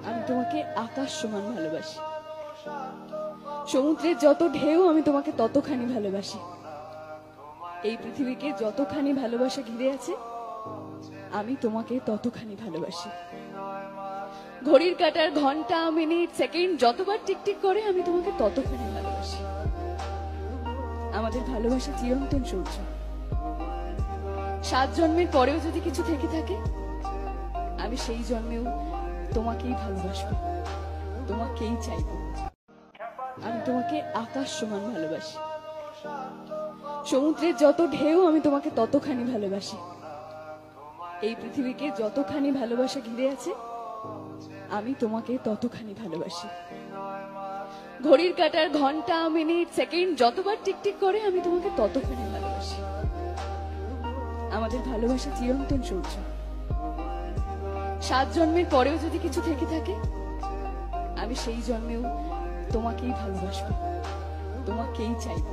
আমি তোমাকে আকাশ সমান ভালোবাসি। সমুদ্রের যত ঢেউ আমি তোমাকে ততখানি ভালোবাসি। এই পৃথিবীকে যতখানি ভালোবাসা ঘিরে আছে আমি তোমাকে ততখানি ভালোবাসি। ঘড়ির কাঁটার ঘন্টা মিনিট সেকেন্ড যতবার টিকটিক করে আমি তোমাকে ততখানি ভালোবাসি। আমাদের ভালোবাসা চিরন্তন সূর্য। 7 জন্মের পরেও যদি কিছু থেকে থাকে আমি সেই জন্মেও তোমাকেই ভালোবাসবো, তোমাকেই চাইবো। আমি তোমাকে আকাশ সমান ভালোবাসি। সমুদ্রের যত ঢেউ আমি তোমাকে ততখানি ভালোবাসি। এই পৃথিবীকে যতখানি ভালোবাসা ঘিরে আছে আমি তোমাকে ততখানি ভালোবাসি। ঘড়ির কাঁটার ঘন্টা মিনিট সেকেন্ড যতবার টিকটিক করে আমি তোমাকে ততখানি ভালোবাসি। আমাদের ভালোবাসা চিরন্তন সূর্য। 7 জন্মের পরেও যদি কিছু থেকে থাকে আমি সেই জন্মেও তোমাকেই ভালোবাসবো, তোমাকেই চাইবো।